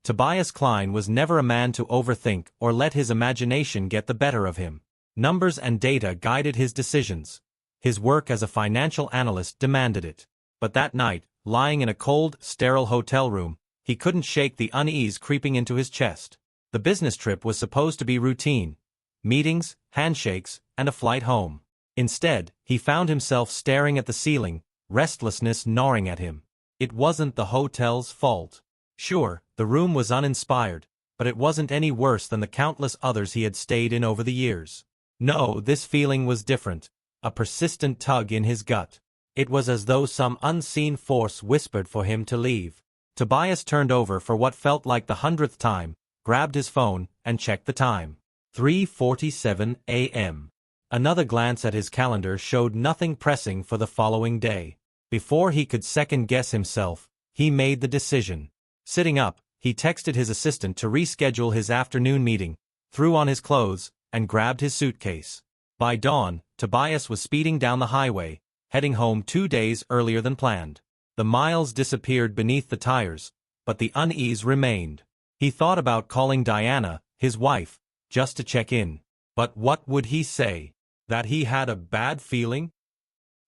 Tobias Klein was never a man to overthink or let his imagination get the better of him. Numbers and data guided his decisions. His work as a financial analyst demanded it. But that night, lying in a cold, sterile hotel room, he couldn't shake the unease creeping into his chest. The business trip was supposed to be routine. Meetings, handshakes, and a flight home. Instead, he found himself staring at the ceiling, restlessness gnawing at him. It wasn't the hotel's fault. Sure, the room was uninspired, but it wasn't any worse than the countless others he had stayed in over the years. No, this feeling was different, a persistent tug in his gut. It was as though some unseen force whispered for him to leave. Tobias turned over for what felt like the 100th time, grabbed his phone, and checked the time. 3:47 a.m. Another glance at his calendar showed nothing pressing for the following day. Before he could second-guess himself, he made the decision. Sitting up, he texted his assistant to reschedule his afternoon meeting, threw on his clothes, and grabbed his suitcase. By dawn, Tobias was speeding down the highway, heading home 2 days earlier than planned. The miles disappeared beneath the tires, but the unease remained. He thought about calling Diana, his wife, just to check in. But what would he say? That he had a bad feeling?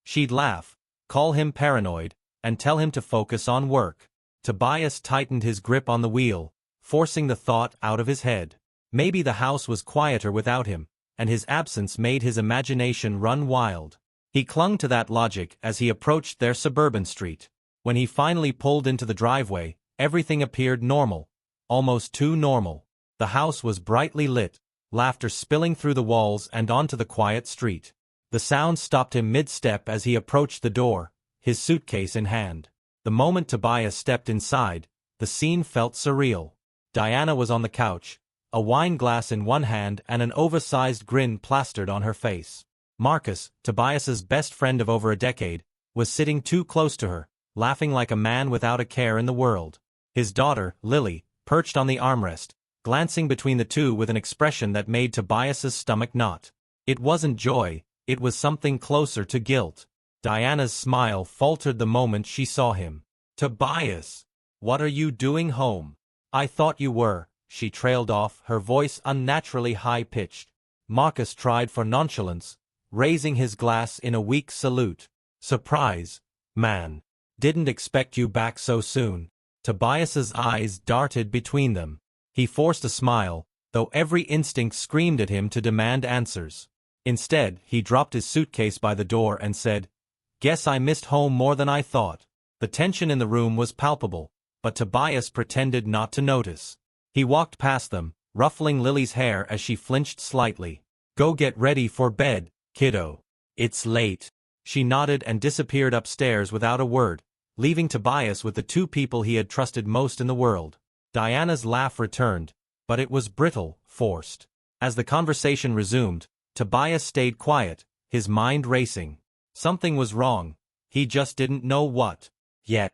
She'd laugh, call him paranoid, and tell him to focus on work. Tobias tightened his grip on the wheel, forcing the thought out of his head. Maybe the house was quieter without him, and his absence made his imagination run wild. He clung to that logic as he approached their suburban street. When he finally pulled into the driveway, everything appeared normal, almost too normal. The house was brightly lit, laughter spilling through the walls and onto the quiet street. The sound stopped him mid-step as he approached the door, his suitcase in hand. The moment Tobias stepped inside, the scene felt surreal. Diana was on the couch, a wine glass in one hand and an oversized grin plastered on her face. Marcus, Tobias's best friend of over a decade, was sitting too close to her, laughing like a man without a care in the world. His daughter, Lily, perched on the armrest, glancing between the two with an expression that made Tobias's stomach knot. It wasn't joy, it was something closer to guilt. Diana's smile faltered the moment she saw him. "Tobias, what are you doing home? I thought you were," she trailed off, her voice unnaturally high-pitched. Marcus tried for nonchalance, raising his glass in a weak salute. "Surprise, man. Didn't expect you back so soon." Tobias's eyes darted between them. He forced a smile, though every instinct screamed at him to demand answers. Instead, he dropped his suitcase by the door and said, "Guess I missed home more than I thought." The tension in the room was palpable, but Tobias pretended not to notice. He walked past them, ruffling Lily's hair as she flinched slightly. "Go get ready for bed, kiddo. It's late." She nodded and disappeared upstairs without a word, leaving Tobias with the two people he had trusted most in the world. Diana's laugh returned, but it was brittle, forced. As the conversation resumed, Tobias stayed quiet, his mind racing. Something was wrong, he just didn't know what. Yet.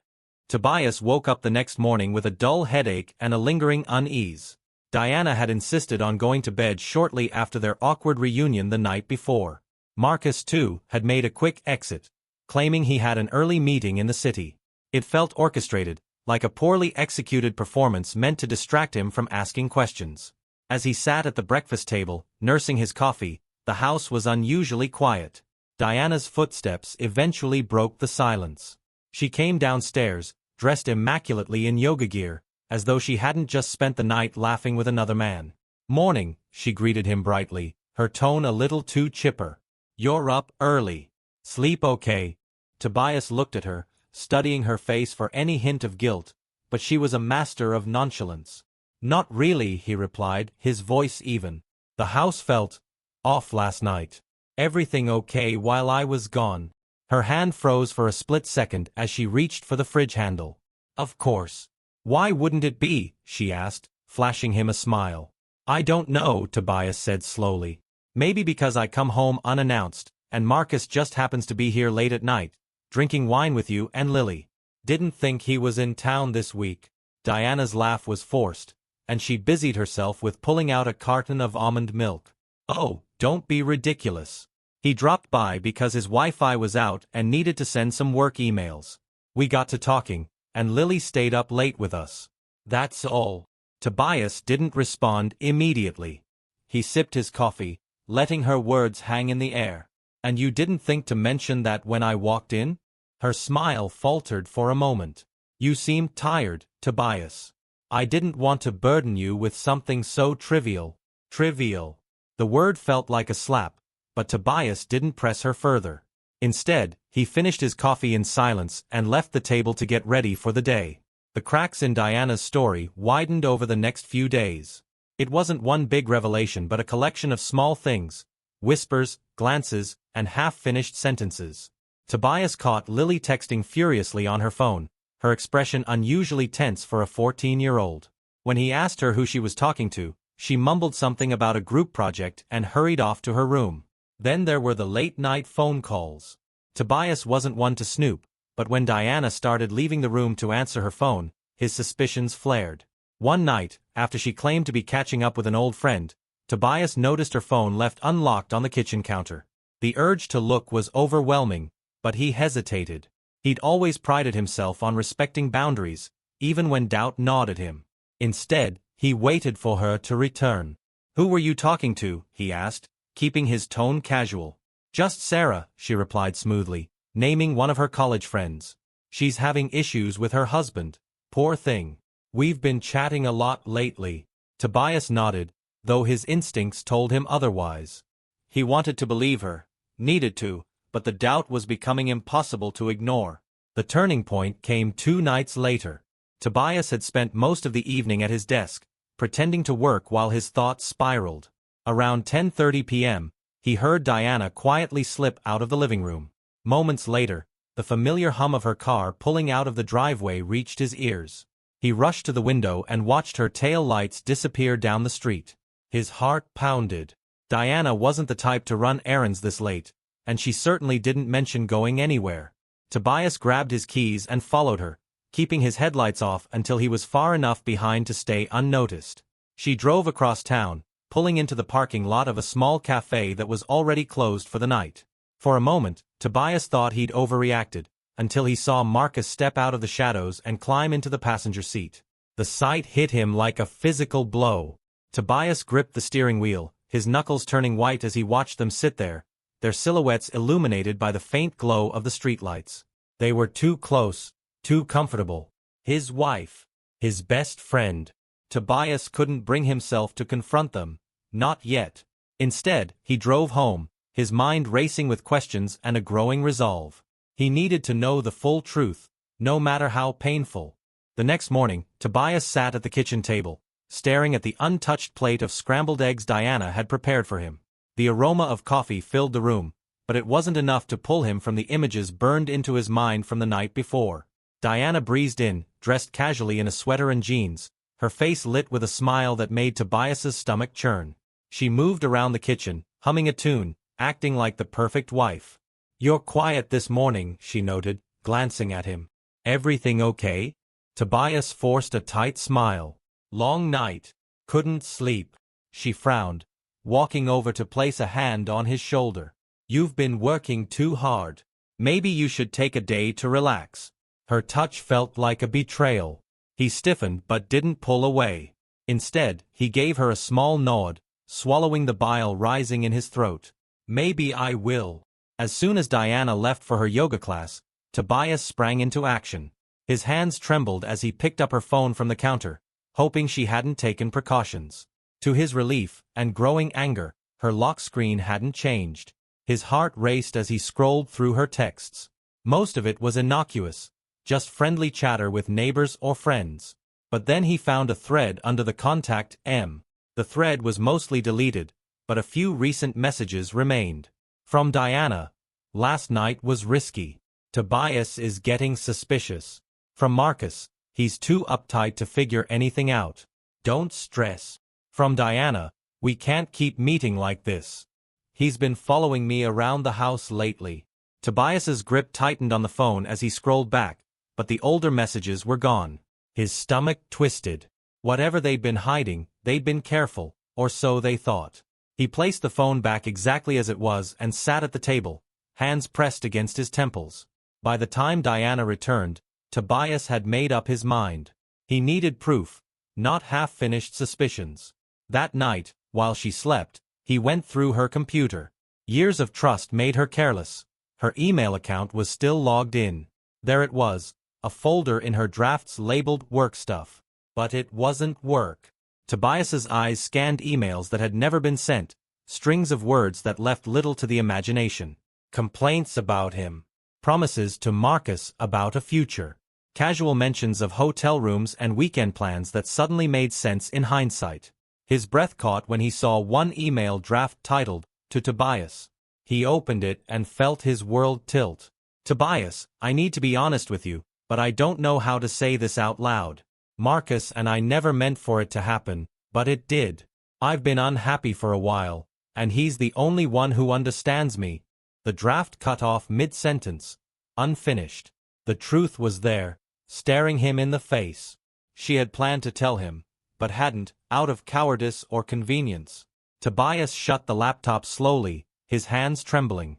Tobias woke up the next morning with a dull headache and a lingering unease. Diana had insisted on going to bed shortly after their awkward reunion the night before. Marcus, too, had made a quick exit, claiming he had an early meeting in the city. It felt orchestrated, like a poorly executed performance meant to distract him from asking questions. As he sat at the breakfast table, nursing his coffee, the house was unusually quiet. Diana's footsteps eventually broke the silence. She came downstairs, dressed immaculately in yoga gear, as though she hadn't just spent the night laughing with another man. "Morning," she greeted him brightly, her tone a little too chipper. "You're up early. Sleep okay?" Tobias looked at her, studying her face for any hint of guilt, but she was a master of nonchalance. "Not really," he replied, his voice even. "The house felt off last night. Everything okay while I was gone?" Her hand froze for a split second as she reached for the fridge handle. "Of course. Why wouldn't it be?" she asked, flashing him a smile. "I don't know," Tobias said slowly. "Maybe because I come home unannounced, and Marcus just happens to be here late at night, drinking wine with you and Lily. Didn't think he was in town this week." Diana's laugh was forced, and she busied herself with pulling out a carton of almond milk. "Oh, don't be ridiculous. He dropped by because his Wi-Fi was out and needed to send some work emails. We got to talking, and Lily stayed up late with us. That's all." Tobias didn't respond immediately. He sipped his coffee, letting her words hang in the air. "And you didn't think to mention that when I walked in?" Her smile faltered for a moment. "You seemed tired, Tobias. I didn't want to burden you with something so trivial." Trivial. The word felt like a slap, but Tobias didn't press her further. Instead, he finished his coffee in silence and left the table to get ready for the day. The cracks in Diana's story widened over the next few days. It wasn't one big revelation but a collection of small things, whispers, glances, and half-finished sentences. Tobias caught Lily texting furiously on her phone, her expression unusually tense for a 14-year-old. When he asked her who she was talking to, she mumbled something about a group project and hurried off to her room. Then there were the late-night phone calls. Tobias wasn't one to snoop, but when Diana started leaving the room to answer her phone, his suspicions flared. One night, after she claimed to be catching up with an old friend, Tobias noticed her phone left unlocked on the kitchen counter. The urge to look was overwhelming, but he hesitated. He'd always prided himself on respecting boundaries, even when doubt gnawed at him. Instead, he waited for her to return. "Who were you talking to?" he asked, keeping his tone casual. "Just Sarah," she replied smoothly, naming one of her college friends. "She's having issues with her husband. Poor thing. We've been chatting a lot lately." Tobias nodded, though his instincts told him otherwise. He wanted to believe her, needed to, but the doubt was becoming impossible to ignore. The turning point came 2 nights later. Tobias had spent most of the evening at his desk, pretending to work while his thoughts spiraled. Around 10:30 p.m., he heard Diana quietly slip out of the living room. Moments later, the familiar hum of her car pulling out of the driveway reached his ears. He rushed to the window and watched her tail lights disappear down the street. His heart pounded. Diana wasn't the type to run errands this late, and she certainly didn't mention going anywhere. Tobias grabbed his keys and followed her, keeping his headlights off until he was far enough behind to stay unnoticed. She drove across town, pulling into the parking lot of a small cafe that was already closed for the night. For a moment, Tobias thought he'd overreacted, until he saw Marcus step out of the shadows and climb into the passenger seat. The sight hit him like a physical blow. Tobias gripped the steering wheel, his knuckles turning white as he watched them sit there, their silhouettes illuminated by the faint glow of the streetlights. They were too close, too comfortable. His wife, his best friend. Tobias couldn't bring himself to confront them, not yet. Instead, he drove home, his mind racing with questions and a growing resolve. He needed to know the full truth, no matter how painful. The next morning, Tobias sat at the kitchen table, staring at the untouched plate of scrambled eggs Diana had prepared for him. The aroma of coffee filled the room, but it wasn't enough to pull him from the images burned into his mind from the night before. Diana breezed in, dressed casually in a sweater and jeans, her face lit with a smile that made Tobias's stomach churn. She moved around the kitchen, humming a tune, acting like the perfect wife. "You're quiet this morning," she noted, glancing at him. "Everything okay?" Tobias forced a tight smile. "Long night. Couldn't sleep." She frowned, walking over to place a hand on his shoulder. "You've been working too hard. Maybe you should take a day to relax." Her touch felt like a betrayal. He stiffened but didn't pull away. Instead, he gave her a small nod, swallowing the bile rising in his throat. "Maybe I will." As soon as Diana left for her yoga class, Tobias sprang into action. His hands trembled as he picked up her phone from the counter, hoping she hadn't taken precautions. To his relief, and growing anger, her lock screen hadn't changed. His heart raced as he scrolled through her texts. Most of it was innocuous, just friendly chatter with neighbors or friends. But then he found a thread under the contact M. The thread was mostly deleted, but a few recent messages remained. From Diana, "Last night was risky. Tobias is getting suspicious." From Marcus, "He's too uptight to figure anything out. Don't stress." From Diana, "We can't keep meeting like this. He's been following me around the house lately." Tobias's grip tightened on the phone as he scrolled back, but the older messages were gone. His stomach twisted. Whatever they'd been hiding, they'd been careful, or so they thought. He placed the phone back exactly as it was and sat at the table, hands pressed against his temples. By the time Diana returned, Tobias had made up his mind. He needed proof, not half-finished suspicions. That night, while she slept, he went through her computer. Years of trust made her careless. Her email account was still logged in. There it was, a folder in her drafts labeled work stuff. But it wasn't work. Tobias's eyes scanned emails that had never been sent, strings of words that left little to the imagination. Complaints about him. Promises to Marcus about a future. Casual mentions of hotel rooms and weekend plans that suddenly made sense in hindsight. His breath caught when he saw one email draft titled, "To Tobias." He opened it and felt his world tilt. "Tobias, I need to be honest with you, but I don't know how to say this out loud. Marcus and I never meant for it to happen, but it did. I've been unhappy for a while, and he's the only one who understands me." The draft cut off mid-sentence, unfinished. The truth was there, staring him in the face. She had planned to tell him, but hadn't, out of cowardice or convenience. Tobias shut the laptop slowly, his hands trembling.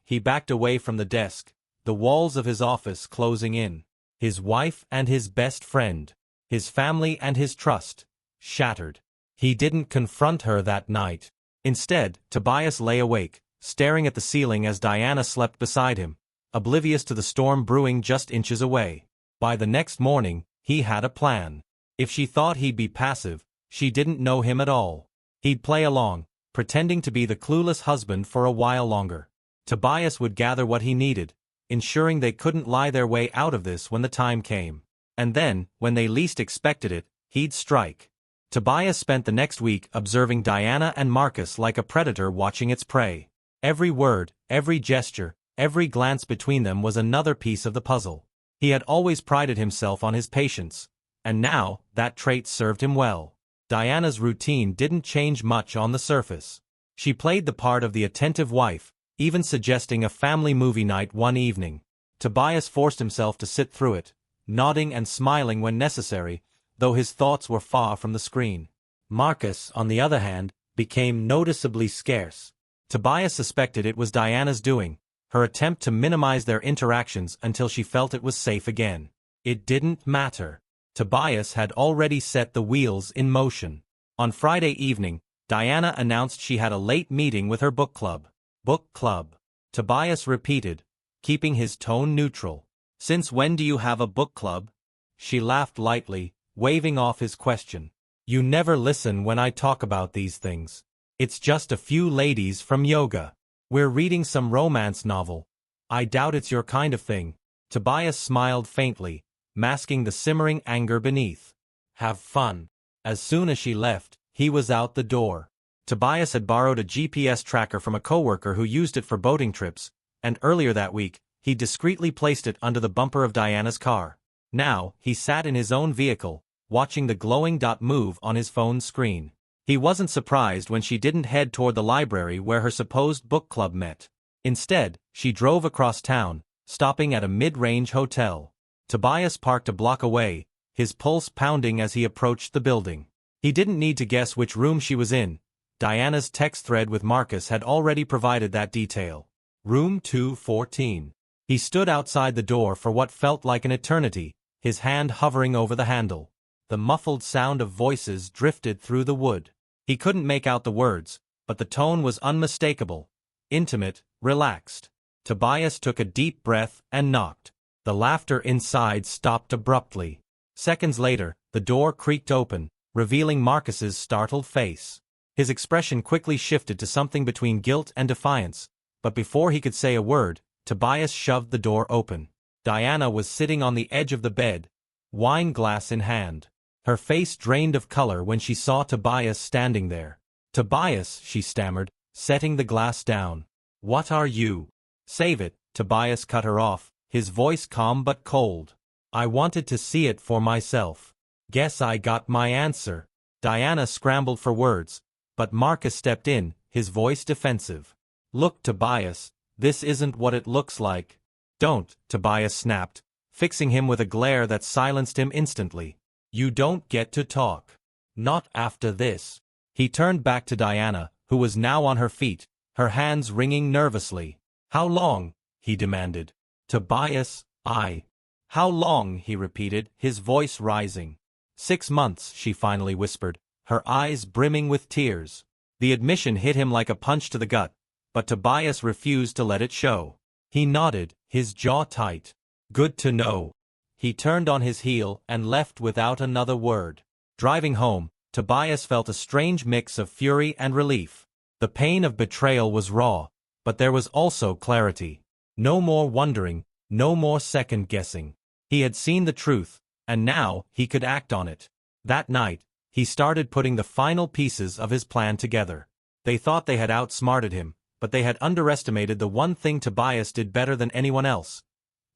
He backed away from the desk, the walls of his office closing in. His wife and his best friend, his family and his trust, shattered. He didn't confront her that night. Instead, Tobias lay awake, staring at the ceiling as Diana slept beside him, oblivious to the storm brewing just inches away. By the next morning, he had a plan. If she thought he'd be passive, she didn't know him at all. He'd play along, pretending to be the clueless husband for a while longer. Tobias would gather what he needed, ensuring they couldn't lie their way out of this when the time came. And then, when they least expected it, he'd strike. Tobias spent the next week observing Diana and Marcus like a predator watching its prey. Every word, every gesture, every glance between them was another piece of the puzzle. He had always prided himself on his patience, and now, that trait served him well. Diana's routine didn't change much on the surface. She played the part of the attentive wife, even suggesting a family movie night one evening. Tobias forced himself to sit through it, nodding and smiling when necessary, though his thoughts were far from the screen. Marcus, on the other hand, became noticeably scarce. Tobias suspected it was Diana's doing, her attempt to minimize their interactions until she felt it was safe again. It didn't matter. Tobias had already set the wheels in motion. On Friday evening, Diana announced she had a late meeting with her book club. Book club. Tobias repeated, keeping his tone neutral. "Since when do you have a book club?" She laughed lightly, waving off his question. "You never listen when I talk about these things. It's just a few ladies from yoga. We're reading some romance novel. I doubt it's your kind of thing." Tobias smiled faintly, masking the simmering anger beneath. "Have fun." As soon as she left, he was out the door. Tobias had borrowed a GPS tracker from a coworker who used it for boating trips, and earlier that week, he discreetly placed it under the bumper of Diana's car. Now, he sat in his own vehicle, watching the glowing dot move on his phone's screen. He wasn't surprised when she didn't head toward the library where her supposed book club met. Instead, she drove across town, stopping at a mid-range hotel. Tobias parked a block away, his pulse pounding as he approached the building. He didn't need to guess which room she was in. Diana's text thread with Marcus had already provided that detail. Room 214. He stood outside the door for what felt like an eternity, his hand hovering over the handle. The muffled sound of voices drifted through the wood. He couldn't make out the words, but the tone was unmistakable. Intimate, relaxed. Tobias took a deep breath and knocked. The laughter inside stopped abruptly. Seconds later, the door creaked open, revealing Marcus's startled face. His expression quickly shifted to something between guilt and defiance, but before he could say a word, Tobias shoved the door open. Diana was sitting on the edge of the bed, wine glass in hand. Her face drained of color when she saw Tobias standing there. "Tobias," she stammered, setting the glass down. "What are you?" "Save it," Tobias cut her off, his voice calm but cold. "I wanted to see it for myself. Guess I got my answer." Diana scrambled for words, but Marcus stepped in, his voice defensive. "Look, Tobias, this isn't what it looks like." "Don't," Tobias snapped, fixing him with a glare that silenced him instantly. "You don't get to talk. Not after this." He turned back to Diana, who was now on her feet, her hands wringing nervously. "How long?" he demanded. "Tobias, How long?" he repeated, his voice rising. 6 months, she finally whispered, her eyes brimming with tears. The admission hit him like a punch to the gut, but Tobias refused to let it show. He nodded, his jaw tight. Good to know. He turned on his heel and left without another word. Driving home, Tobias felt a strange mix of fury and relief. The pain of betrayal was raw, but there was also clarity. No more wondering, no more second-guessing. He had seen the truth, and now he could act on it. That night, he started putting the final pieces of his plan together. They thought they had outsmarted him, but they had underestimated the one thing Tobias did better than anyone else: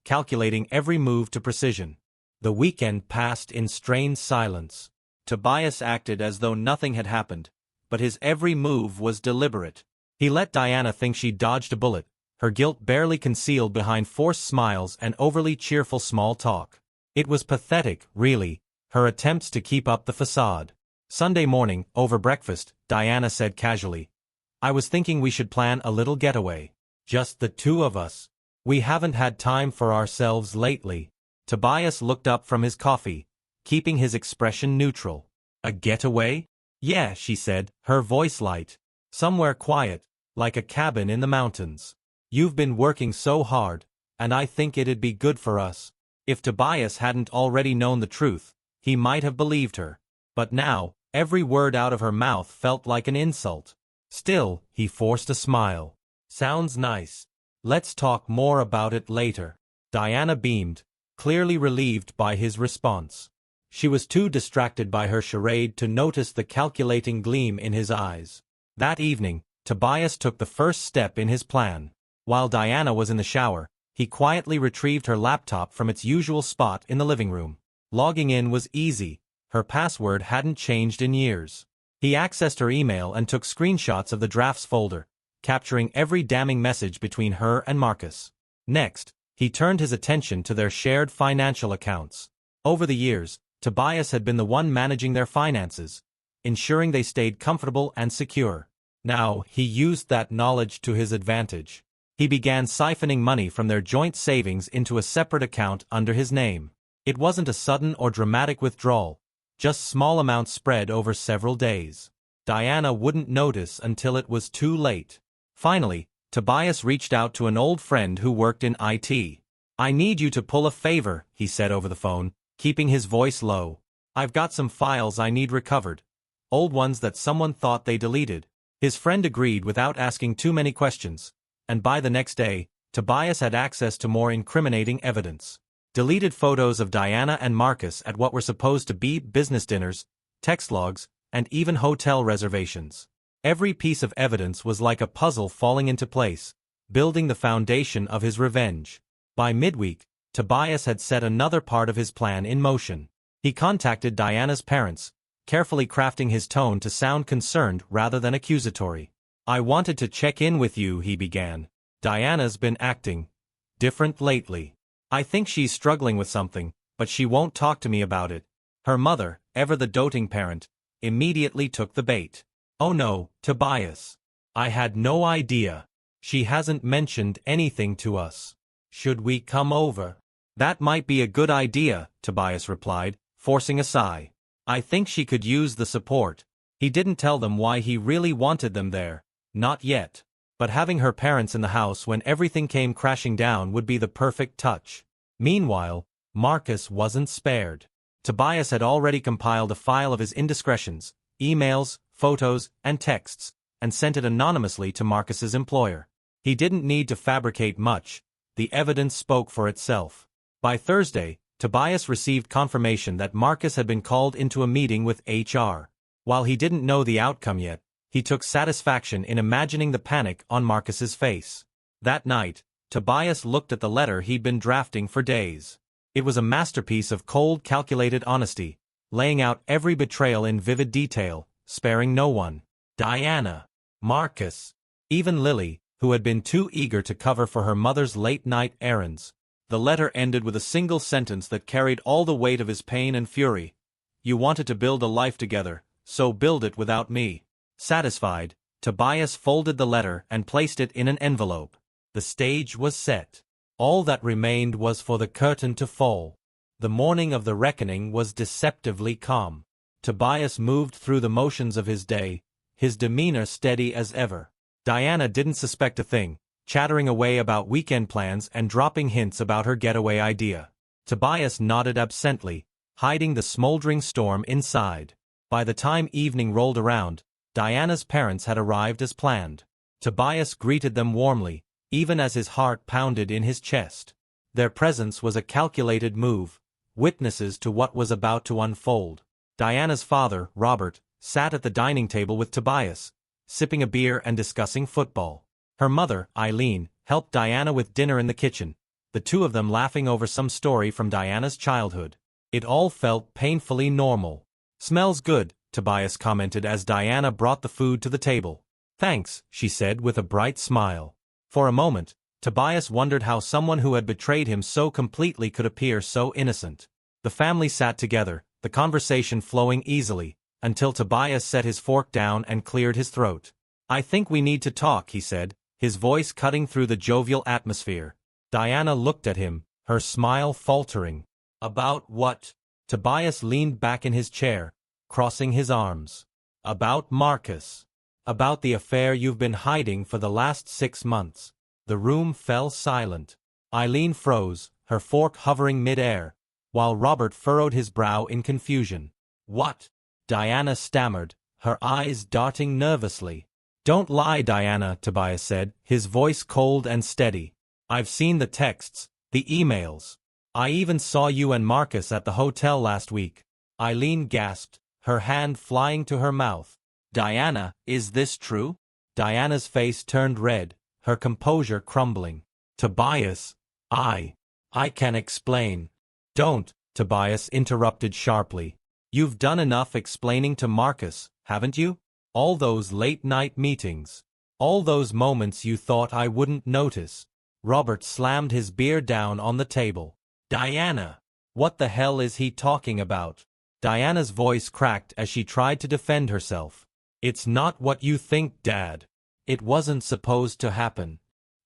calculating every move to precision. The weekend passed in strained silence. Tobias acted as though nothing had happened, but his every move was deliberate. He let Diana think she dodged a bullet, her guilt barely concealed behind forced smiles and overly cheerful small talk. It was pathetic, really, her attempts to keep up the facade. Sunday morning, over breakfast, Diana said casually, "I was thinking we should plan a little getaway. Just the two of us. We haven't had time for ourselves lately." Tobias looked up from his coffee, keeping his expression neutral. "A getaway?" "Yeah," she said, her voice light. "Somewhere quiet, like a cabin in the mountains. You've been working so hard, and I think it'd be good for us." If Tobias hadn't already known the truth, he might have believed her. But now, every word out of her mouth felt like an insult. Still, he forced a smile. "Sounds nice. Let's talk more about it later." Diana beamed, clearly relieved by his response. She was too distracted by her charade to notice the calculating gleam in his eyes. That evening, Tobias took the first step in his plan. While Diana was in the shower, he quietly retrieved her laptop from its usual spot in the living room. Logging in was easy. Her password hadn't changed in years. He accessed her email and took screenshots of the drafts folder, capturing every damning message between her and Marcus. Next, he turned his attention to their shared financial accounts. Over the years, Tobias had been the one managing their finances, ensuring they stayed comfortable and secure. Now, he used that knowledge to his advantage. He began siphoning money from their joint savings into a separate account under his name. It wasn't a sudden or dramatic withdrawal, just small amounts spread over several days. Diana wouldn't notice until it was too late. Finally, Tobias reached out to an old friend who worked in IT. "I need you to pull a favor," he said over the phone, keeping his voice low. "I've got some files I need recovered. Old ones that someone thought they deleted." His friend agreed without asking too many questions, and by the next day, Tobias had access to more incriminating evidence. Deleted photos of Diana and Marcus at what were supposed to be business dinners, text logs, and even hotel reservations. Every piece of evidence was like a puzzle falling into place, building the foundation of his revenge. By midweek, Tobias had set another part of his plan in motion. He contacted Diana's parents, carefully crafting his tone to sound concerned rather than accusatory. "I wanted to check in with you," he began. "Diana's been acting different lately. I think she's struggling with something, but she won't talk to me about it." Her mother, ever the doting parent, immediately took the bait. "Oh no, Tobias. I had no idea. She hasn't mentioned anything to us. Should we come over?" "That might be a good idea," Tobias replied, forcing a sigh. "I think she could use the support." He didn't tell them why he really wanted them there, not yet. But having her parents in the house when everything came crashing down would be the perfect touch. Meanwhile, Marcus wasn't spared. Tobias had already compiled a file of his indiscretions, emails, photos, and texts, and sent it anonymously to Marcus's employer. He didn't need to fabricate much. The evidence spoke for itself. By Thursday, Tobias received confirmation that Marcus had been called into a meeting with HR. While he didn't know the outcome yet, he took satisfaction in imagining the panic on Marcus's face. That night, Tobias looked at the letter he'd been drafting for days. It was a masterpiece of cold, calculated honesty, laying out every betrayal in vivid detail, sparing no one. Diana, Marcus, even Lily, who had been too eager to cover for her mother's late-night errands. The letter ended with a single sentence that carried all the weight of his pain and fury. "You wanted to build a life together, so build it without me." Satisfied, Tobias folded the letter and placed it in an envelope. The stage was set. All that remained was for the curtain to fall. The morning of the reckoning was deceptively calm. Tobias moved through the motions of his day, his demeanor steady as ever. Diana didn't suspect a thing, chattering away about weekend plans and dropping hints about her getaway idea. Tobias nodded absently, hiding the smoldering storm inside. By the time evening rolled around, Diana's parents had arrived as planned. Tobias greeted them warmly, even as his heart pounded in his chest. Their presence was a calculated move, witnesses to what was about to unfold. Diana's father, Robert, sat at the dining table with Tobias, sipping a beer and discussing football. Her mother, Eileen, helped Diana with dinner in the kitchen, the two of them laughing over some story from Diana's childhood. It all felt painfully normal. "Smells good," Tobias commented as Diana brought the food to the table. "Thanks," she said with a bright smile. For a moment, Tobias wondered how someone who had betrayed him so completely could appear so innocent. The family sat together, the conversation flowing easily, until Tobias set his fork down and cleared his throat. "I think we need to talk," he said, his voice cutting through the jovial atmosphere. Diana looked at him, her smile faltering. "About what?" Tobias leaned back in his chair, crossing his arms. "About Marcus. About the affair you've been hiding for the last 6 months." The room fell silent. Eileen froze, her fork hovering mid-air, while Robert furrowed his brow in confusion. "What?" Diana stammered, her eyes darting nervously. "Don't lie, Diana," Tobias said, his voice cold and steady. "I've seen the texts, the emails. I even saw you and Marcus at the hotel last week." Eileen gasped, her hand flying to her mouth. "Diana, is this true?" Diana's face turned red, her composure crumbling. "Tobias, I can explain." "Don't," Tobias interrupted sharply. "You've done enough explaining to Marcus, haven't you? All those late-night meetings. All those moments you thought I wouldn't notice." Robert slammed his beer down on the table. "Diana, what the hell is he talking about?" Diana's voice cracked as she tried to defend herself. "It's not what you think, Dad. It wasn't supposed to happen."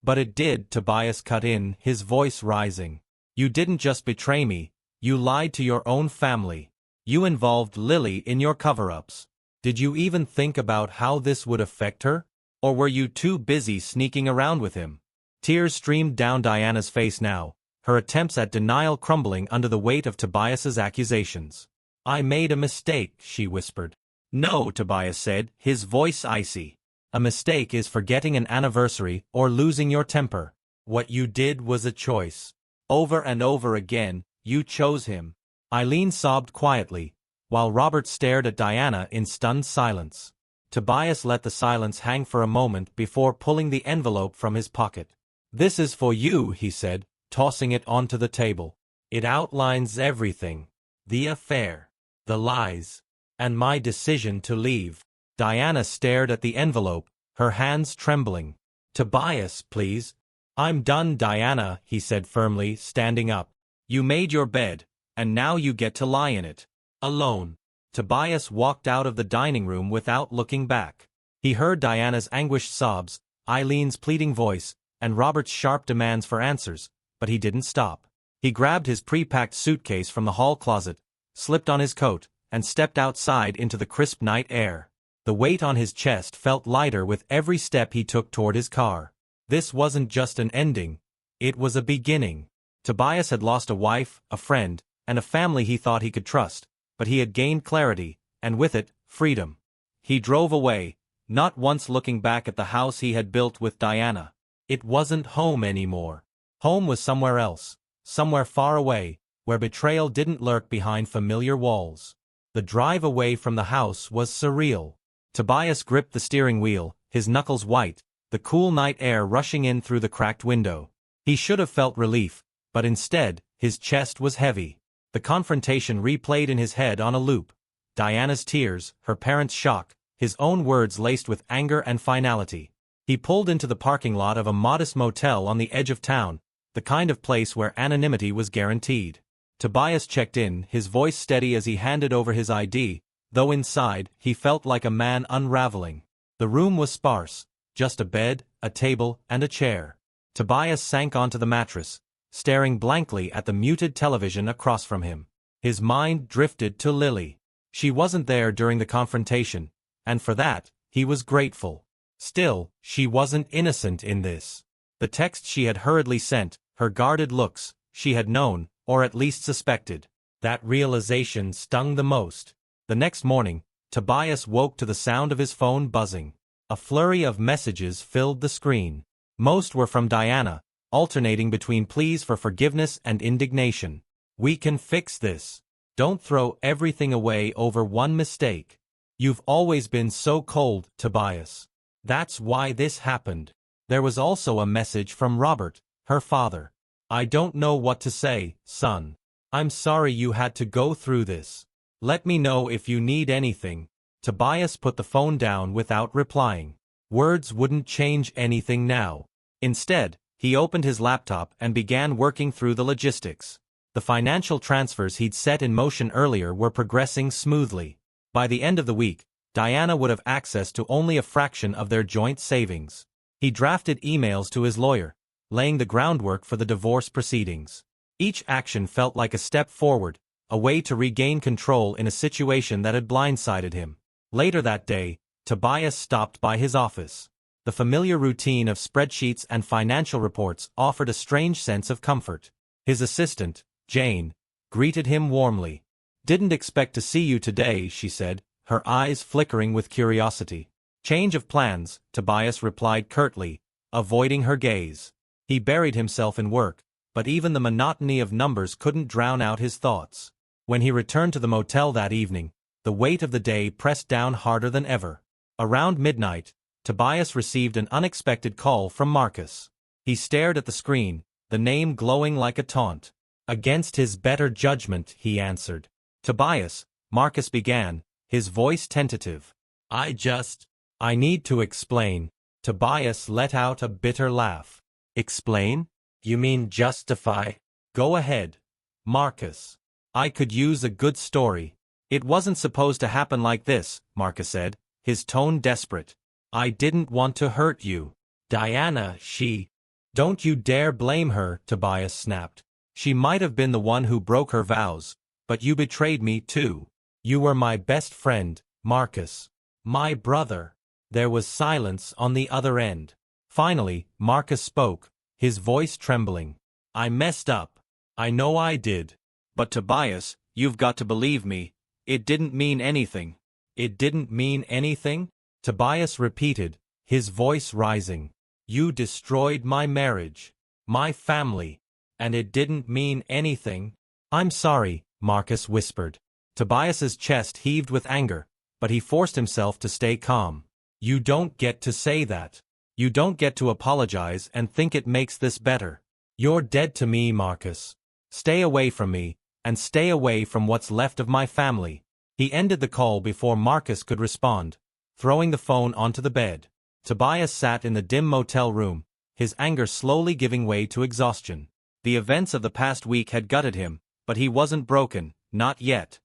"But it did," Tobias cut in, his voice rising. "You didn't just betray me, you lied to your own family. You involved Lily in your cover-ups. Did you even think about how this would affect her? Or were you too busy sneaking around with him?" Tears streamed down Diana's face now, her attempts at denial crumbling under the weight of Tobias's accusations. "I made a mistake," she whispered. "No," Tobias said, his voice icy. "A mistake is forgetting an anniversary or losing your temper. What you did was a choice. Over and over again, you chose him." Eileen sobbed quietly, while Robert stared at Diana in stunned silence. Tobias let the silence hang for a moment before pulling the envelope from his pocket. "This is for you," he said, tossing it onto the table. "It outlines everything. The affair, the lies, and my decision to leave." Diana stared at the envelope, her hands trembling. "Tobias, please." "I'm done, Diana," he said firmly, standing up. "You made your bed, and now you get to lie in it. Alone." Tobias walked out of the dining room without looking back. He heard Diana's anguished sobs, Eileen's pleading voice, and Robert's sharp demands for answers, but he didn't stop. He grabbed his pre-packed suitcase from the hall closet, slipped on his coat, and stepped outside into the crisp night air. The weight on his chest felt lighter with every step he took toward his car. This wasn't just an ending, it was a beginning. Tobias had lost a wife, a friend, and a family he thought he could trust, but he had gained clarity, and with it, freedom. He drove away, not once looking back at the house he had built with Diana. It wasn't home anymore. Home was somewhere else, somewhere far away, where betrayal didn't lurk behind familiar walls. The drive away from the house was surreal. Tobias gripped the steering wheel, his knuckles white, the cool night air rushing in through the cracked window. He should have felt relief, but instead, his chest was heavy. The confrontation replayed in his head on a loop. Diana's tears, her parents' shock, his own words laced with anger and finality. He pulled into the parking lot of a modest motel on the edge of town, the kind of place where anonymity was guaranteed. Tobias checked in, his voice steady as he handed over his ID, though inside, he felt like a man unraveling. The room was sparse, just a bed, a table, and a chair. Tobias sank onto the mattress, staring blankly at the muted television across from him. His mind drifted to Lily. She wasn't there during the confrontation, and for that, he was grateful. Still, she wasn't innocent in this. The text she had hurriedly sent, her guarded looks, she had known, or at least suspected. That realization stung the most. The next morning, Tobias woke to the sound of his phone buzzing. A flurry of messages filled the screen. Most were from Diana, alternating between pleas for forgiveness and indignation. "We can fix this. Don't throw everything away over one mistake. You've always been so cold, Tobias. That's why this happened." There was also a message from Robert, her father. "I don't know what to say, son. I'm sorry you had to go through this. Let me know if you need anything." Tobias put the phone down without replying. Words wouldn't change anything now. Instead, he opened his laptop and began working through the logistics. The financial transfers he'd set in motion earlier were progressing smoothly. By the end of the week, Diana would have access to only a fraction of their joint savings. He drafted emails to his lawyer, laying the groundwork for the divorce proceedings. Each action felt like a step forward, a way to regain control in a situation that had blindsided him. Later that day, Tobias stopped by his office. The familiar routine of spreadsheets and financial reports offered a strange sense of comfort. His assistant, Jane, greeted him warmly. "Didn't expect to see you today," she said, her eyes flickering with curiosity. "Change of plans," Tobias replied curtly, avoiding her gaze. He buried himself in work, but even the monotony of numbers couldn't drown out his thoughts. When he returned to the motel that evening, the weight of the day pressed down harder than ever. Around midnight, Tobias received an unexpected call from Marcus. He stared at the screen, the name glowing like a taunt. "Against his better judgment," he answered. "Tobias," Marcus began, his voice tentative. I need to explain." Tobias let out a bitter laugh. "Explain? You mean justify?" "Go ahead, Marcus. I could use a good story." "It wasn't supposed to happen like this," Marcus said, his tone desperate. "I didn't want to hurt you. Diana, she—" "Don't you dare blame her," Tobias snapped. "She might have been the one who broke her vows, but you betrayed me too. You were my best friend, Marcus. My brother." There was silence on the other end. Finally, Marcus spoke, his voice trembling. "I messed up. I know I did. But Tobias, you've got to believe me. It didn't mean anything." "It didn't mean anything?" Tobias repeated, his voice rising. "You destroyed my marriage, my family, and it didn't mean anything?" "I'm sorry," Marcus whispered. Tobias's chest heaved with anger, but he forced himself to stay calm. "You don't get to say that. You don't get to apologize and think it makes this better. You're dead to me, Marcus. Stay away from me, and stay away from what's left of my family." He ended the call before Marcus could respond, throwing the phone onto the bed. Tobias sat in the dim motel room, his anger slowly giving way to exhaustion. The events of the past week had gutted him, but he wasn't broken, not yet.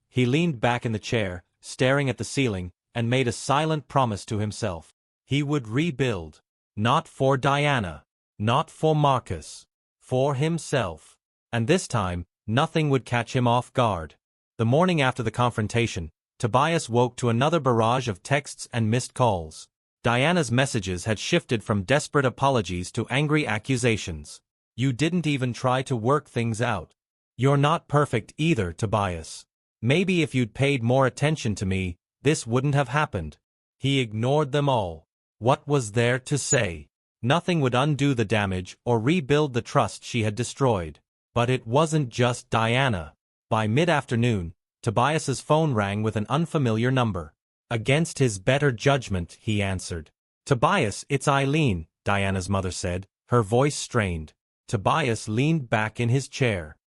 He leaned back in the chair, staring at the ceiling, and made a silent promise to himself. He would rebuild. Not for Diana. Not for Marcus. For himself. And this time, nothing would catch him off guard. The morning after the confrontation, Tobias woke to another barrage of texts and missed calls. Diana's messages had shifted from desperate apologies to angry accusations. "You didn't even try to work things out. You're not perfect either, Tobias. Maybe if you'd paid more attention to me, this wouldn't have happened." He ignored them all. What was there to say? Nothing would undo the damage or rebuild the trust she had destroyed. But it wasn't just Diana. By mid-afternoon, Tobias's phone rang with an unfamiliar number. "Against his better judgment," he answered. "Tobias, it's Eileen," Diana's mother said, her voice strained. Tobias leaned back in his chair.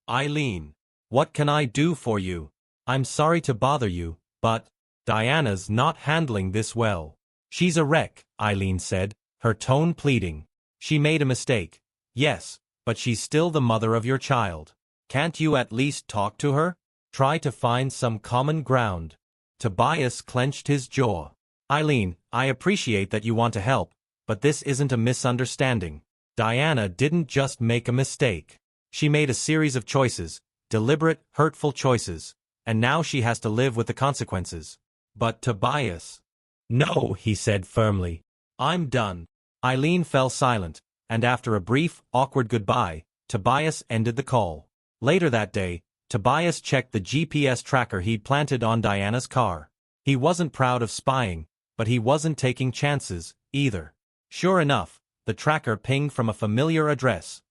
"Eileen, what can I do for you? I'm sorry to bother you, but Diana's not handling this well." "She's a wreck," Eileen said, her tone pleading. "She made a mistake. Yes, but she's still the mother of your child. Can't you at least talk to her? Try to find some common ground." Tobias clenched his jaw. "Eileen, I appreciate that you want to help, but this isn't a misunderstanding. Diana didn't just make a mistake. She made a series of choices, deliberate, hurtful choices, and now she has to live with the consequences. But Tobias... No, he said firmly. I'm done. Eileen fell silent, and after a brief, awkward goodbye, Tobias ended the call. Later that day, Tobias checked the GPS tracker he'd planted on Diana's car. He wasn't proud of spying, but he wasn't taking chances, either. Sure enough, the tracker pinged from a familiar address.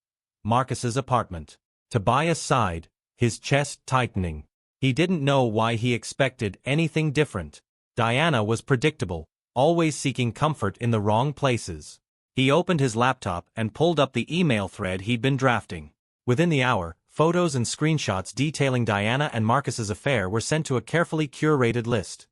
Marcus's apartment. Tobias sighed, his chest tightening. He didn't know why he expected anything different. Diana was predictable, always seeking comfort in the wrong places. He opened his laptop and pulled up the email thread he'd been drafting. Within the hour, photos and screenshots detailing Diana and Marcus's affair were sent to a carefully curated list.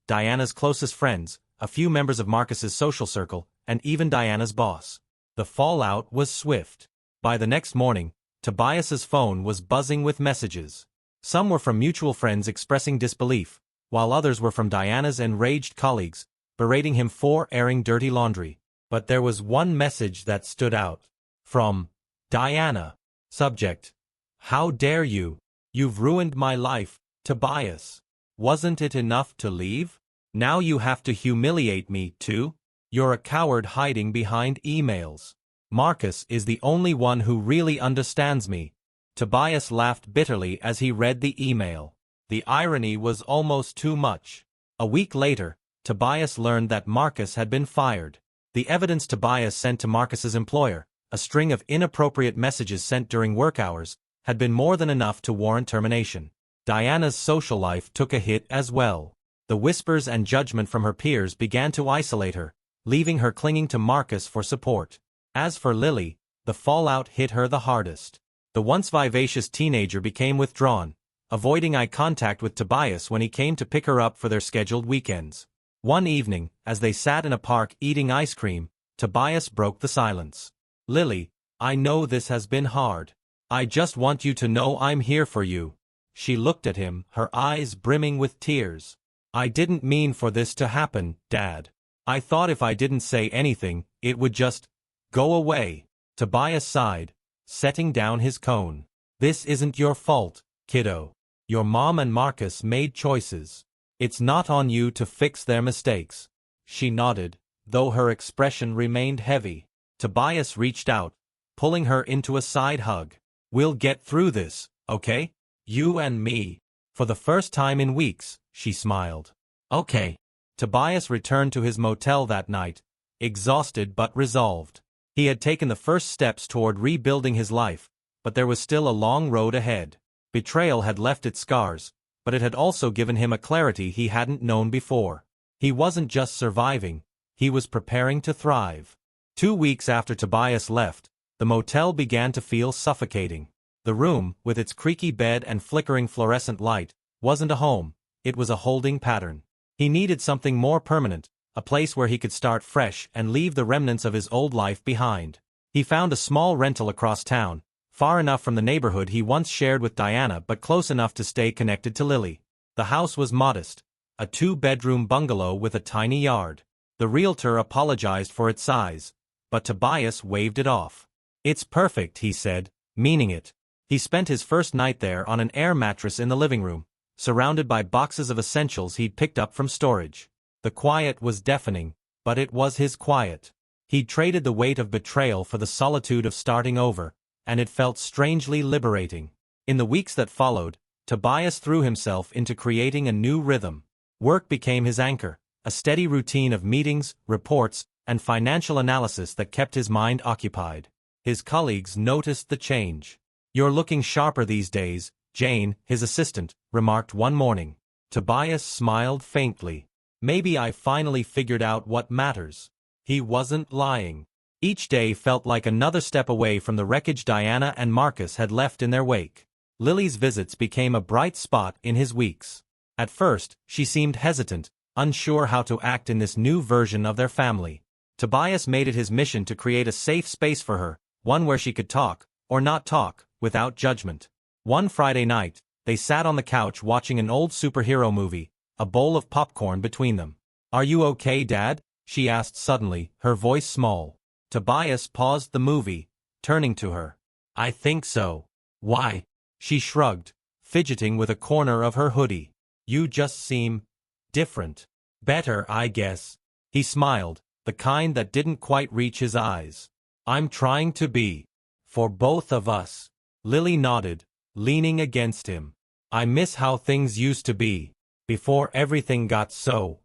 Diana's closest friends, a few members of Marcus's social circle, and even Diana's boss. The fallout was swift. By the next morning, Tobias's phone was buzzing with messages. Some were from mutual friends expressing disbelief, while others were from Diana's enraged colleagues, berating him for airing dirty laundry. But there was one message that stood out. From Diana. Subject: How dare you? You've ruined my life, Tobias. Wasn't it enough to leave? Now you have to humiliate me, too? You're a coward hiding behind emails. Marcus is the only one who really understands me. Tobias laughed bitterly as he read the email. The irony was almost too much. A week later, Tobias learned that Marcus had been fired. The evidence Tobias sent to Marcus's employer, a string of inappropriate messages sent during work hours, had been more than enough to warrant termination. Diana's social life took a hit as well. The whispers and judgment from her peers began to isolate her, leaving her clinging to Marcus for support. As for Lily, the fallout hit her the hardest. The once vivacious teenager became withdrawn, avoiding eye contact with Tobias when he came to pick her up for their scheduled weekends. One evening, as they sat in a park eating ice cream, Tobias broke the silence. Lily, I know this has been hard. I just want you to know I'm here for you. She looked at him, her eyes brimming with tears. I didn't mean for this to happen, Dad. I thought if I didn't say anything, it would just go away. Tobias sighed, setting down his cone. This isn't your fault, kiddo. Your mom and Marcus made choices. It's not on you to fix their mistakes. She nodded, though her expression remained heavy. Tobias reached out, pulling her into a side hug. We'll get through this, okay? You and me. For the first time in weeks, she smiled. Okay. Tobias returned to his motel that night, exhausted but resolved. He had taken the first steps toward rebuilding his life, but there was still a long road ahead. Betrayal had left its scars, but it had also given him a clarity he hadn't known before. He wasn't just surviving, he was preparing to thrive. 2 weeks after Tobias left, the motel began to feel suffocating. The room, with its creaky bed and flickering fluorescent light, wasn't a home, it was a holding pattern. He needed something more permanent, a place where he could start fresh and leave the remnants of his old life behind. He found a small rental across town, far enough from the neighborhood he once shared with Diana but close enough to stay connected to Lily. The house was modest, a 2-bedroom bungalow with a tiny yard. The realtor apologized for its size, but Tobias waved it off. It's perfect, he said, meaning it. He spent his first night there on an air mattress in the living room, surrounded by boxes of essentials he'd picked up from storage. The quiet was deafening, but it was his quiet. He'd traded the weight of betrayal for the solitude of starting over, and it felt strangely liberating. In the weeks that followed, Tobias threw himself into creating a new rhythm. Work became his anchor, a steady routine of meetings, reports, and financial analysis that kept his mind occupied. His colleagues noticed the change. You're looking sharper these days, Jane, his assistant, remarked one morning. Tobias smiled faintly. Maybe I finally figured out what matters. He wasn't lying. Each day felt like another step away from the wreckage Diana and Marcus had left in their wake. Lily's visits became a bright spot in his weeks. At first, she seemed hesitant, unsure how to act in this new version of their family. Tobias made it his mission to create a safe space for her, one where she could talk, or not talk, without judgment. One Friday night, they sat on the couch watching an old superhero movie, a bowl of popcorn between them. Are you okay, Dad? She asked suddenly, her voice small. Tobias paused the movie, turning to her. I think so. Why? She shrugged, fidgeting with a corner of her hoodie. You just seem different. Better, I guess. He smiled, the kind that didn't quite reach his eyes. I'm trying to be. For both of us. Lily nodded, leaning against him. I miss how things used to be, before everything got so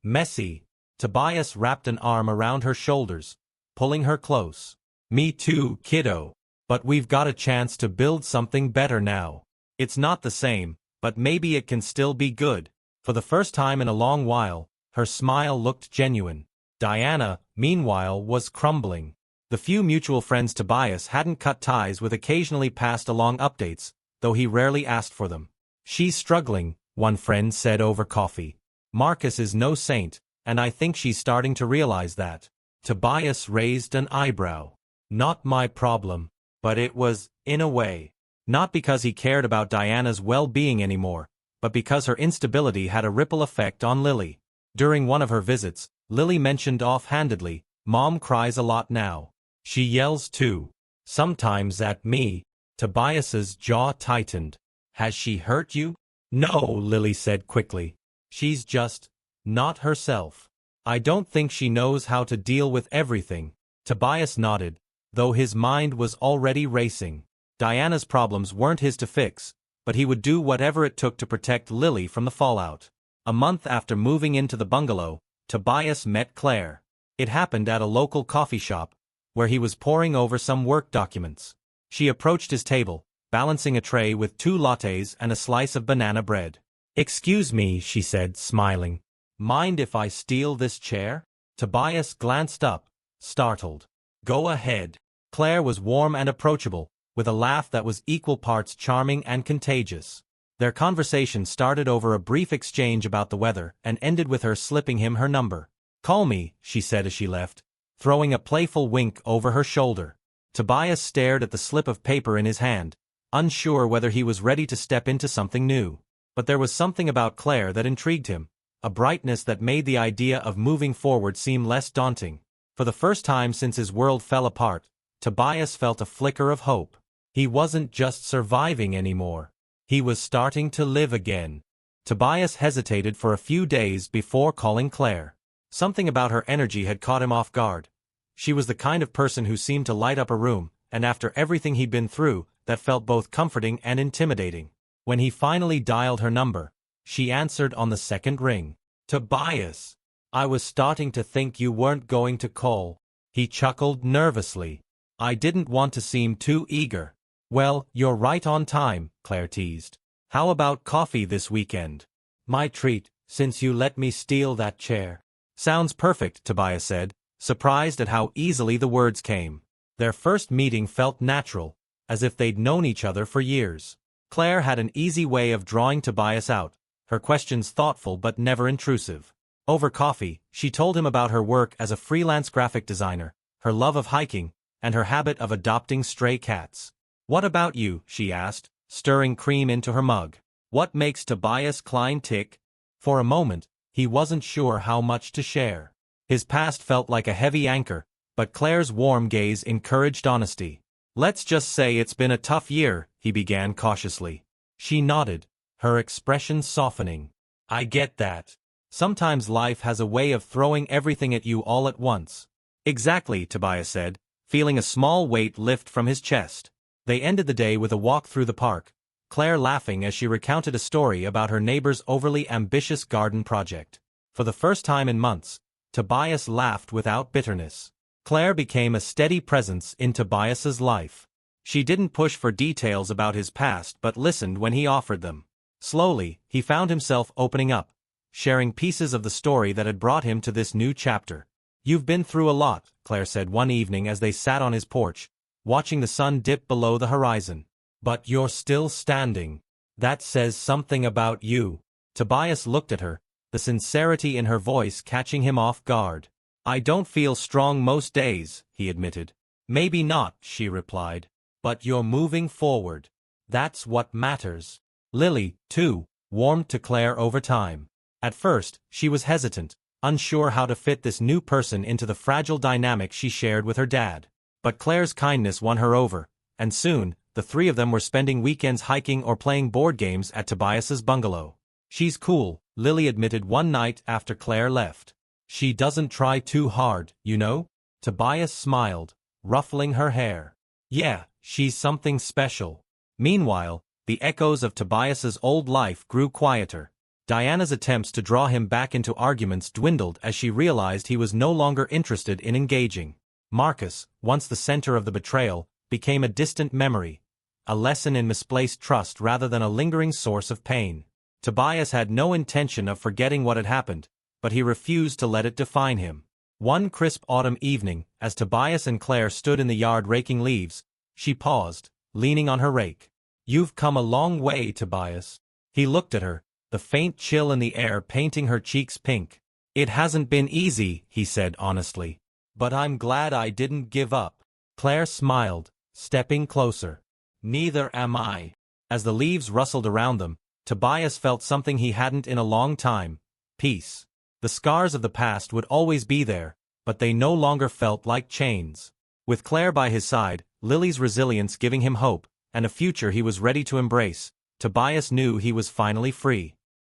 messy. Tobias wrapped an arm around her shoulders, pulling her close. Me too, kiddo. But we've got a chance to build something better now. It's not the same, but maybe it can still be good. For the first time in a long while, her smile looked genuine. Diana, meanwhile, was crumbling. The few mutual friends Tobias hadn't cut ties with occasionally passed along updates, though he rarely asked for them. She's struggling, one friend said over coffee. Marcus is no saint, and I think she's starting to realize that. Tobias raised an eyebrow. Not my problem. But it was, in a way. Not because he cared about Diana's well-being anymore, but because her instability had a ripple effect on Lily. During one of her visits, Lily mentioned offhandedly, Mom cries a lot now. She yells too. Sometimes at me. Tobias's jaw tightened. Has she hurt you? No, Lily said quickly. She's just not herself. I don't think she knows how to deal with everything. Tobias nodded, though his mind was already racing. Diana's problems weren't his to fix, but he would do whatever it took to protect Lily from the fallout. A month after moving into the bungalow, Tobias met Claire. It happened at a local coffee shop, where he was poring over some work documents. She approached his table, balancing a tray with 2 lattes and a slice of banana bread. Excuse me, she said, smiling. Mind if I steal this chair? Tobias glanced up, startled. Go ahead. Claire was warm and approachable, with a laugh that was equal parts charming and contagious. Their conversation started over a brief exchange about the weather and ended with her slipping him her number. Call me, she said as she left, throwing a playful wink over her shoulder. Tobias stared at the slip of paper in his hand, unsure whether he was ready to step into something new. But there was something about Claire that intrigued him, a brightness that made the idea of moving forward seem less daunting. For the first time since his world fell apart, Tobias felt a flicker of hope. He wasn't just surviving anymore. He was starting to live again. Tobias hesitated for a few days before calling Claire. Something about her energy had caught him off guard. She was the kind of person who seemed to light up a room, and after everything he'd been through, that felt both comforting and intimidating. When he finally dialed her number, she answered on the second ring. Tobias. I was starting to think you weren't going to call. He chuckled nervously. I didn't want to seem too eager. Well, you're right on time, Claire teased. How about coffee this weekend? My treat, since you let me steal that chair. Sounds perfect, Tobias said, surprised at how easily the words came. Their first meeting felt natural, as if they'd known each other for years. Claire had an easy way of drawing Tobias out, her questions thoughtful but never intrusive. Over coffee, she told him about her work as a freelance graphic designer, her love of hiking, and her habit of adopting stray cats. What about you? She asked, stirring cream into her mug. What makes Tobias Klein tick? For a moment, he wasn't sure how much to share. His past felt like a heavy anchor, but Claire's warm gaze encouraged honesty. Let's just say it's been a tough year, he began cautiously. She nodded, her expression softening. I get that. Sometimes life has a way of throwing everything at you all at once. Exactly, Tobias said, feeling a small weight lift from his chest. They ended the day with a walk through the park, Claire laughing as she recounted a story about her neighbor's overly ambitious garden project. For the first time in months, Tobias laughed without bitterness. Claire became a steady presence in Tobias's life. She didn't push for details about his past but listened when he offered them. Slowly, he found himself opening up, sharing pieces of the story that had brought him to this new chapter. You've been through a lot, Claire said one evening as they sat on his porch, watching the sun dip below the horizon. But you're still standing. That says something about you. Tobias looked at her, the sincerity in her voice catching him off guard. I don't feel strong most days, he admitted. Maybe not, she replied. But you're moving forward. That's what matters. Lily, too, warmed to Claire over time. At first, she was hesitant, unsure how to fit this new person into the fragile dynamic she shared with her dad. But Claire's kindness won her over, and soon, the three of them were spending weekends hiking or playing board games at Tobias's bungalow. "She's cool," Lily admitted one night after Claire left. "She doesn't try too hard, you know?" Tobias smiled, ruffling her hair. "Yeah, she's something special." Meanwhile, the echoes of Tobias's old life grew quieter. Diana's attempts to draw him back into arguments dwindled as she realized he was no longer interested in engaging. Marcus, once the center of the betrayal, became a distant memory, a lesson in misplaced trust rather than a lingering source of pain. Tobias had no intention of forgetting what had happened, but he refused to let it define him. One crisp autumn evening, as Tobias and Claire stood in the yard raking leaves, she paused, leaning on her rake. "You've come a long way, Tobias." He looked at her, the faint chill in the air painting her cheeks pink. "It hasn't been easy," he said honestly. "But I'm glad I didn't give up." Claire smiled, stepping closer. "Neither am I." As the leaves rustled around them, Tobias felt something he hadn't in a long time: peace. The scars of the past would always be there, but they no longer felt like chains. With Claire by his side, Lily's resilience giving him hope, and a future he was ready to embrace, Tobias knew he was finally free.